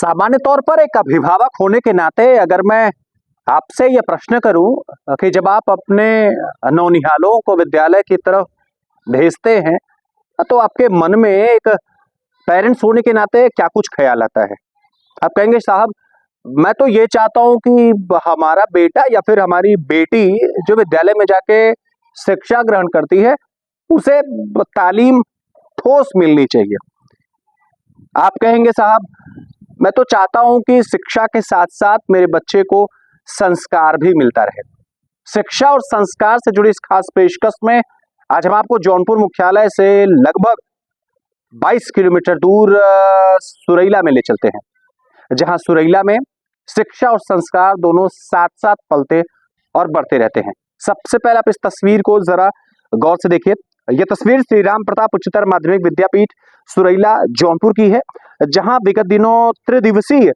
सामान्य तौर पर एक अभिभावक होने के नाते अगर मैं आपसे यह प्रश्न करूं कि जब आप अपने नौनिहालों को विद्यालय की तरफ भेजते हैं तो आपके मन में एक पेरेंट्स होने के नाते क्या कुछ ख्याल आता है? आप कहेंगे साहब मैं तो ये चाहता हूं कि हमारा बेटा या फिर हमारी बेटी जो विद्यालय में जाके शिक्षा ग्रहण करती है उसे तालीम ठोस मिलनी चाहिए। आप कहेंगे साहब मैं तो चाहता हूं कि शिक्षा के साथ साथ मेरे बच्चे को संस्कार भी मिलता रहे। शिक्षा और संस्कार से जुड़ी इस खास पेशकश में आज हम आपको जौनपुर मुख्यालय से लगभग 22 किलोमीटर दूर सुरैला में ले चलते हैं, जहां सुरैला में शिक्षा और संस्कार दोनों साथ साथ पलते और बढ़ते रहते हैं। सबसे पहले आप इस तस्वीर को जरा गौर से देखिए। यह तस्वीर श्री राम प्रताप उच्चतर माध्यमिक विद्यापीठ सुरैला जौनपुर की है, जहां विगत दिनों त्रिदिवसीय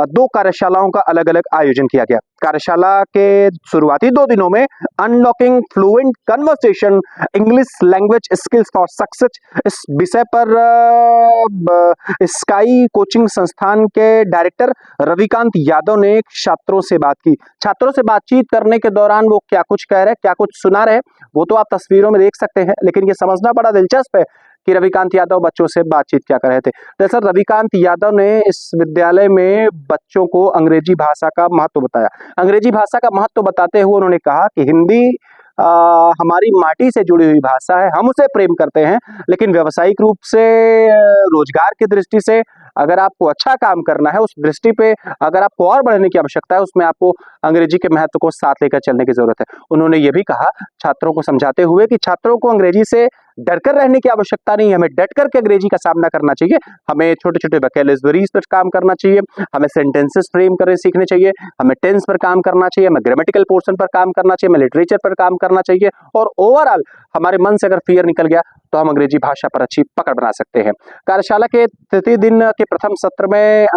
2 कार्यशालाओं का अलग अलग आयोजन किया गया। कार्यशाला के शुरुआती 2 दिनों में unlocking fluent conversation English language skills for success इस विषय पर स्काई कोचिंग संस्थान के डायरेक्टर रविकांत यादव ने छात्रों से बात की। छात्रों से बातचीत करने के दौरान वो क्या कुछ कह रहे, क्या कुछ सुना रहे, वो तो आप तस्वीरों में देख सकते हैं, लेकिन ये समझना बड़ा दिलचस्प है कि रविकांत यादव बच्चों से बातचीत क्या कर रहे थे। दरअसल रविकांत यादव ने इस विद्यालय में बच्चों को अंग्रेजी भाषा का महत्व बताया। अंग्रेजी भाषा का महत्व बताते हुए उन्होंने कहा कि हिंदी हमारी माटी से जुड़ी हुई भाषा है, हम उसे प्रेम करते हैं, लेकिन व्यावसायिक रूप से रोजगार की दृष्टि से अगर आपको अच्छा काम करना है, उस दृष्टि पे अगर आपको और बढ़ने की आवश्यकता है, उसमें आपको अंग्रेजी के महत्व को साथ लेकर चलने की जरूरत है। उन्होंने ये भी कहा छात्रों को समझाते हुए कि छात्रों को अंग्रेजी से डरकर रहने की आवश्यकता नहीं है, हमें डट करके अंग्रेजी का सामना करना चाहिए। हमें छोटे छोटे वोकैबुलरीज पर काम करना चाहिए, हमें सेंटेंसेस फ्रेम करने सीखने चाहिए, हमें टेंस पर काम करना चाहिए, हमें ग्रामेटिकल पोर्शन पर काम करना चाहिए, हमें लिटरेचर पर काम करना चाहिए, और ओवरऑल हमारे मन से अगर फियर निकल गया तो हम अंग्रेजी भाषा पर अच्छी पकड़ बना सकते हैं। कार्यशाला के तृतीय दिन के प्रथम सत्र में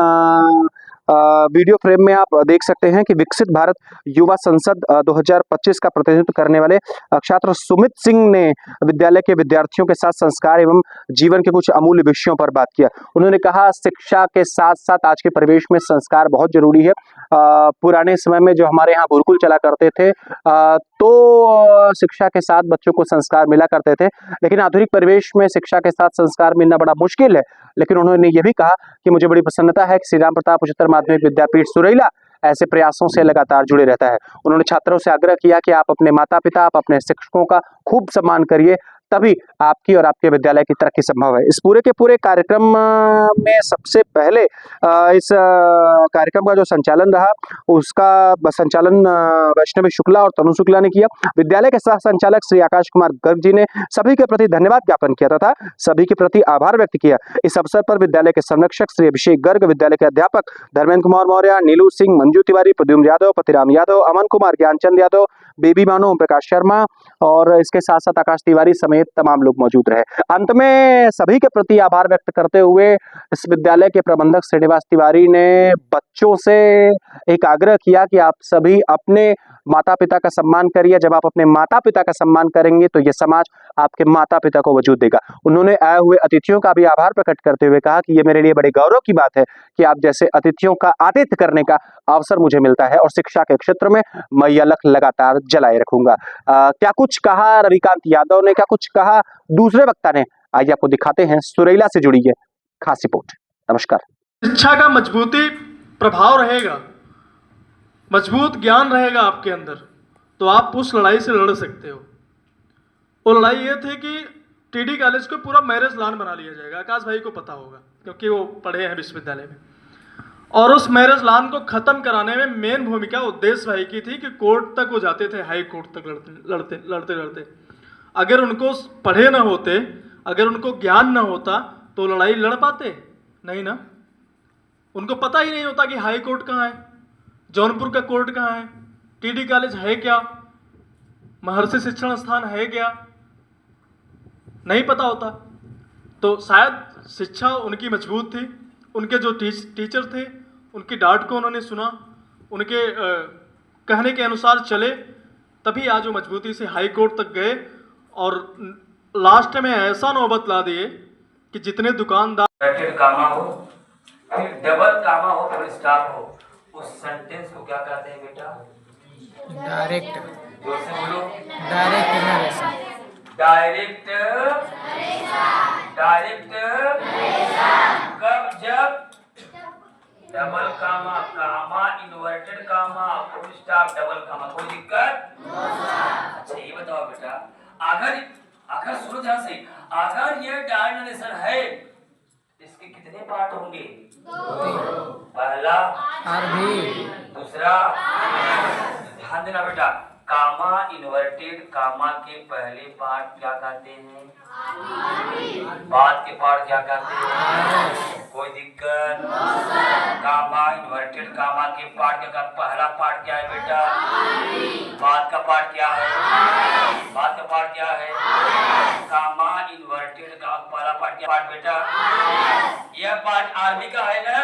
वीडियो फ्रेम में आप देख सकते हैं कि विकसित भारत युवा संसद 2025 का प्रतिनिधित्व करने वाले छात्र सुमित सिंह ने विद्यालय के विद्यार्थियों के साथ संस्कार एवं जीवन के कुछ अमूल्य विषयों पर बात किया। उन्होंने कहा शिक्षा के साथ साथ आज के परिवेश में संस्कार बहुत जरूरी है। पुराने समय में जो हमारे यहाँ गुरुकुल चला करते थे तो शिक्षा के साथ बच्चों को संस्कार मिला करते थे, लेकिन आधुनिक परिवेश में शिक्षा के साथ संस्कार मिलना बड़ा मुश्किल है। लेकिन उन्होंने ये भी कहा कि मुझे बड़ी प्रसन्नता है कि श्री राम प्रताप उच्चतर माध्यमिक विद्यापीठ सुरैला ऐसे प्रयासों से लगातार जुड़े रहता है। उन्होंने छात्रों से आग्रह किया कि आप अपने माता पिता, आप अपने शिक्षकों का खूब सम्मान करिए, तभी आपकी और आपके विद्यालय की तरक्की संभव है। इस पूरे के पूरे कार्यक्रम में सबसे पहले इस कार्यक्रम का जो संचालन रहा उसका संचालन वैष्णवी शुक्ला और तनु शुक्ला ने किया। विद्यालय के सह संचालक श्री आकाश कुमार गर्ग जी ने सभी के प्रति धन्यवाद ज्ञापन किया तथा सभी के प्रति आभार व्यक्त किया। इस अवसर पर विद्यालय के संरक्षक श्री अभिषेक गर्ग, विद्यालय के अध्यापक धर्मेंद्र कुमार मौर्य, नीलू सिंह, मंजू तिवारी, प्रद्युम्न यादव, पतिराम यादव, अमन कुमार, ज्ञानचंद यादव, बेबी मानो, ओम प्रकाश शर्मा और इसके साथ साथ आकाश तिवारी समेत तमाम लोग मौजूद रहे। अंत में सभी के प्रति आभार व्यक्त करते हुए इस विद्यालय के प्रबंधक श्रीनिवास तिवारी ने बच्चों से एक आग्रह किया कि आप सभी अपने माता पिता का सम्मान करिए। जब आप अपने माता पिता का सम्मान करेंगे तो यह समाज आपके माता पिता को वजूद देगा। उन्होंने आए हुए अतिथियों का भी आभार प्रकट करते हुए कहा कि यह मेरे लिए बड़े गौरव की बात है कि आप जैसे अतिथियों का आतिथ्य करने का अवसर मुझे मिलता है और शिक्षा के क्षेत्र में मैं यह लक्ष्य लगातार जलाए रखूंगा। क्या कुछ कहा रविकांत यादव ने, क्या कुछ कहा दूसरे वक्ता ने, आइए आपको दिखाते हैं। सुरैला से जुड़ी है खास रिपोर्ट। नमस्कार। शिक्षा का मजबूती प्रभाव रहेगा, मजबूत ज्ञान रहेगा आपके अंदर, तो आप उस लड़ाई से लड़ सकते हो। वो लड़ाई ये थी कि टीडी कॉलेज को पूरा मैरिज लॉन बना लिया जाएगा। आकाश भाई को पता होगा क्योंकि वो पढ़े हैं विश्वविद्यालय में। और उस मैरिज लॉन को खत्म कराने में मेन भूमिका उद्देश्य भाई की थी कि कोर्ट तक वो जाते थे, हाई कोर्ट तक लड़ते। अगर उनको पढ़े ना होते, अगर उनको ज्ञान ना होता तो लड़ाई लड़ पाते नहीं ना। उनको पता ही नहीं होता कि हाई कोर्ट कहाँ है, जौनपुर का कोर्ट कहाँ है, टीडी कॉलेज है क्या, महर्षि शिक्षण स्थान है क्या, नहीं पता होता। तो शायद शिक्षा उनकी मजबूत थी, उनके जो टीचर थे उनकी डांट को उन्होंने सुना, उनके कहने के अनुसार चले, तभी आज वो मजबूती से हाई कोर्ट तक गए और लास्ट में ऐसा नौबत ला दिए कि जितने दुकानदार बैठे कामा हो फिर डबल कामा हो फुल स्टॉप हो, उस सेंटेंस को क्या कहते हैं बेटा? डायरेक्ट जोर से बोलो। Direct narration. डायरेक्ट डायरेक्ट कब? जब double comma, comma inverted comma, full stop, double comma. कोई दिक्कत? अच्छा ये बताओ बेटा, अगर अगर सुनो ध्यान से, अगर ये डायरेक्ट नरेशन है, इसके कितने पार्ट होंगे? पहला और भी दूसरा। ध्यान देना बेटा, कामा इन्वर्टेड कामा के पहले पार्ट क्या कहते हैं? बाद के पार्ट क्या कहते हैं? कोई दिक्कत? कामा इन्वर्टेड कामा के पार्ट क्या कहते? पहला पार्ट क्या है बेटा? बाद का पार्ट क्या है? बाद का पार्ट क्या है? कामा इन्वर्टेड का पहला पार्ट क्या पार्ट बेटा? यह पार्ट आर्मी का है ना?